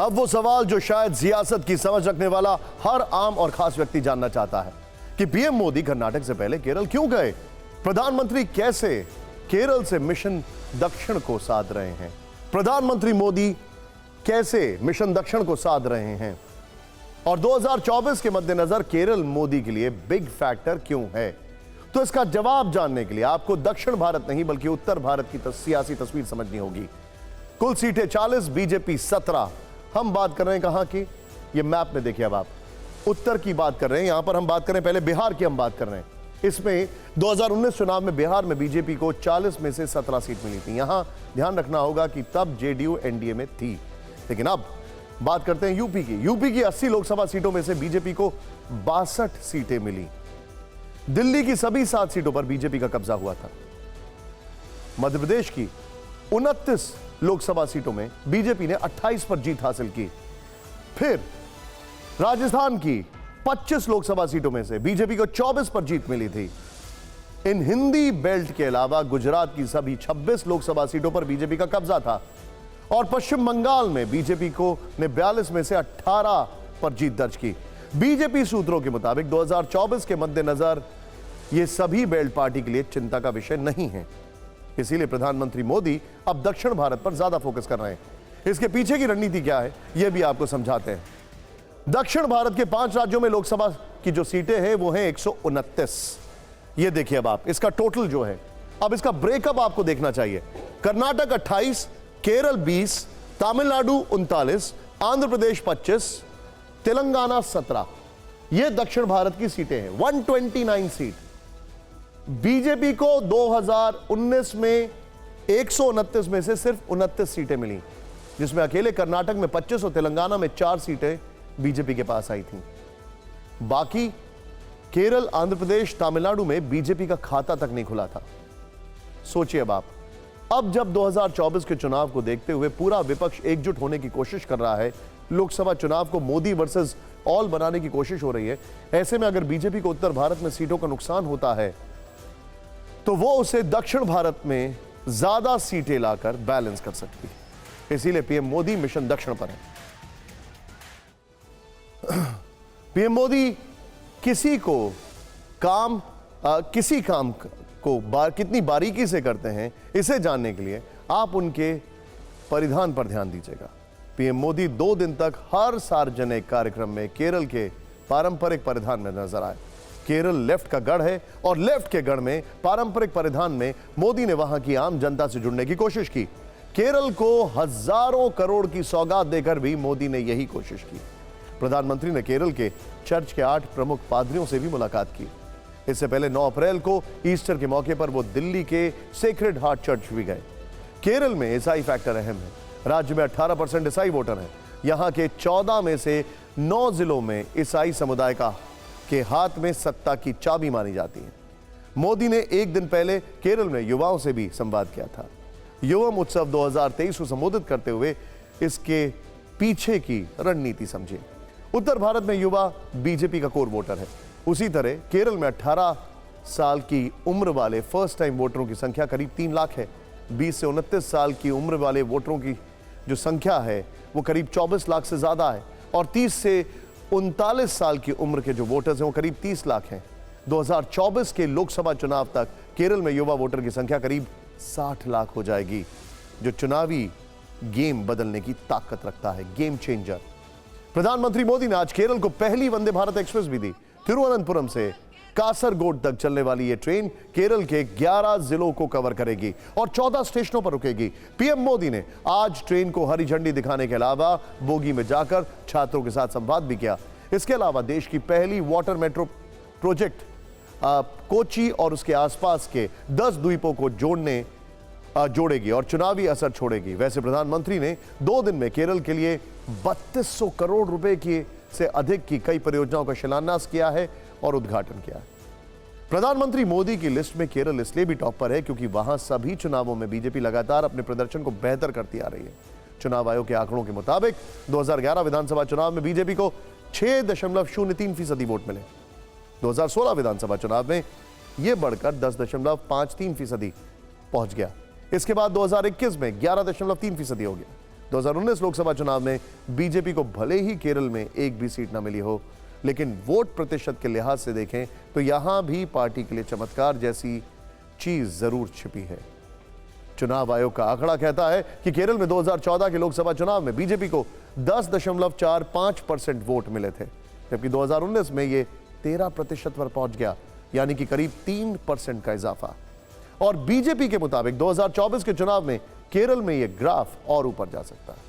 अब वो सवाल जो शायद सियासत की समझ रखने वाला हर आम और खास व्यक्ति जानना चाहता है कि पीएम मोदी कर्नाटक से पहले केरल क्यों गए? प्रधानमंत्री कैसे केरल से मिशन दक्षिण को साध रहे हैं? प्रधानमंत्री मोदी कैसे मिशन दक्षिण को साध रहे हैं? और 2024 के मद्देनजर केरल मोदी के लिए बिग फैक्टर क्यों है? तो इसका जवाब जानने के लिए आपको दक्षिण भारत नहीं बल्कि उत्तर भारत की सियासी तस्वीर समझनी होगी। कुल सीटें 40, बीजेपी 17। हम बात कर रहे हैं कहां की? ये मैप में देखिए, अब आप उत्तर की बात कर रहे हैं। यहां पर हम बात करें, पहले बिहार की हम बात कर रहे हैं। इसमें 2019 चुनाव में बिहार में बीजेपी को 40 में से 17 सीट मिली थी। यहां ध्यान रखना होगा कि तब जेडीयू एनडीए में थी। लेकिन अब बात करते हैं यूपी की। यूपी की 80 लोकसभा सीटों में से बीजेपी को 62 सीटें मिली। दिल्ली की सभी 7 सीटों पर बीजेपी का कब्जा हुआ था। मध्य प्रदेश की 29 लोकसभा सीटों में बीजेपी ने 28 पर जीत हासिल की। फिर राजस्थान की 25 लोकसभा सीटों में से बीजेपी को 24 पर जीत मिली थी। इन हिंदी बेल्ट के अलावा गुजरात की सभी 26 लोकसभा सीटों पर बीजेपी का कब्जा था। और पश्चिम बंगाल में बीजेपी को ने 42 में से 18 पर जीत दर्ज की। बीजेपी सूत्रों के मुताबिक 2024 के मद्देनजर ये सभी बेल्ट पार्टी के लिए चिंता का विषय नहीं है। इसीलिए प्रधानमंत्री मोदी अब दक्षिण भारत पर ज्यादा फोकस कर रहे हैं। इसके पीछे की रणनीति क्या है, यह भी आपको समझाते हैं। दक्षिण भारत के 5 राज्यों में लोकसभा की जो सीटें हैं वो हैं 129। ये देखिए अब आप इसका टोटल जो है, अब इसका ब्रेकअप आपको देखना चाहिए। कर्नाटक 28, केरल 20, तमिलनाडु 39, आंध्र प्रदेश 25, तेलंगाना 17। ये दक्षिण भारत की सीटें हैं। 129 सीट। बीजेपी को 2019 में 129 में से सिर्फ 29 सीटें मिली, जिसमें अकेले कर्नाटक में 25 और तेलंगाना में 4 सीटें बीजेपी के पास आई थीं। बाकी केरल, आंध्र प्रदेश, तमिलनाडु में बीजेपी का खाता तक नहीं खुला था। सोचिए अब जब 2024 के चुनाव को देखते हुए पूरा विपक्ष एकजुट होने की कोशिश कर रहा है, लोकसभा चुनाव को मोदी वर्सेस ऑल बनाने की कोशिश हो रही है, ऐसे में अगर बीजेपी को उत्तर भारत में सीटों का नुकसान होता है तो वो उसे दक्षिण भारत में ज्यादा सीटें लाकर बैलेंस कर सकती है। इसीलिए पीएम मोदी मिशन दक्षिण पर है। पीएम मोदी किसी काम को कितनी बारीकी से करते हैं, इसे जानने के लिए आप उनके परिधान पर ध्यान दीजिएगा। पीएम मोदी 2 दिन तक हर सार्वजनिक कार्यक्रम में केरल के पारंपरिक परिधान में नजर आए। केरल लेफ्ट का गढ़ है और लेफ्ट के गढ़ में पारंपरिक परिधान में मोदी ने वहां की आम जनता से जुड़ने की कोशिश की। केरल को हजारों करोड़ की सौगात देकर भी मोदी ने यही कोशिश की। प्रधानमंत्री ने केरल के चर्च के 8 प्रमुख पादरियों से भी मुलाकात की। इससे पहले 9 अप्रैल को ईस्टर के मौके पर वो दिल्ली के सेक्रेड हार्ट चर्च भी गए। केरल में ईसाई फैक्टर अहम है। राज्य में 18% ईसाई वोटर हैं। यहां के 14 में से 9 जिलों में ईसाई समुदाय के हाथ में सत्ता की चाबी मानी जाती है। मोदी ने एक दिन पहले केरल में युवाओं से भी संवाद किया था। युवम उत्सव 2023 को संबोधित करते हुए इसके पीछे की रणनीति समझे। उत्तर भारत में युवा बीजेपी का कोर वोटर है। उसी तरह केरल में 18 साल की उम्र वाले फर्स्ट टाइम वोटरों की संख्या करीब 3 लाख है। 20 से 29 साल की उम्र वाले वोटरों की जो संख्या है वो करीब 24 लाख से ज्यादा है। और 30 से 39 साल की उम्र के जो वोटर्स हैं वो करीब 30 लाख हैं। 2024 के लोकसभा चुनाव तक केरल में युवा वोटर की संख्या करीब 60 लाख हो जाएगी, जो चुनावी गेम बदलने की ताकत रखता है। Game changer. प्रधानमंत्री मोदी ने आज केरल को पहली वंदे भारत एक्सप्रेस भी दी। तिरुवनंतपुरम से कासरगोड तक चलने वाली यह ट्रेन केरल के 11 जिलों को कवर करेगी और 14 स्टेशनों पर रुकेगी। पीएम मोदी ने आज ट्रेन को हरी झंडी दिखाने के अलावा बोगी में जाकर छात्रों के साथ संवाद भी किया। इसके अलावा देश की पहली वाटर मेट्रो प्रोजेक्ट कोची और उसके आसपास के 10 द्वीपों को जोड़ेगी और चुनावी असर छोड़ेगी। वैसे प्रधानमंत्री ने 2 दिन में केरल के लिए 3200 करोड़ रुपए की से अधिक की कई परियोजनाओं का शिलान्यास किया है और उद्घाटन किया है। प्रधानमंत्री मोदी की लिस्ट में केरल इसलिए भी टॉप पर है क्योंकि वहां सभी चुनावों में बीजेपी लगातार अपने प्रदर्शन को बेहतर करती आ रही है। चुनाव आयोग के आंकड़ों के मुताबिक 2011 विधानसभा चुनाव में बीजेपी को 6.03% वोट मिले। 2016 विधानसभा चुनाव में यह बढ़कर 10.53% पहुंच गया। इसके बाद 2021 में 11.3% हो गया। 2019 लोकसभा चुनाव में बीजेपी को भले ही केरल में एक भी सीट ना मिली हो, लेकिन वोट प्रतिशत के लिहाज से देखें तो यहां भी पार्टी के लिए चमत्कार जैसी चीज जरूर छिपी है। चुनाव आयोग का आंकड़ा कहता है कि केरल में 2014 के लोकसभा चुनाव में बीजेपी को 10.45% वोट मिले थे, जबकि 2019 में ये 13% पर पहुंच गया, यानी कि करीब 3% का इजाफा। और बीजेपी के मुताबिक 2024 के चुनाव में केरल में यह ग्राफ और ऊपर जा सकता है।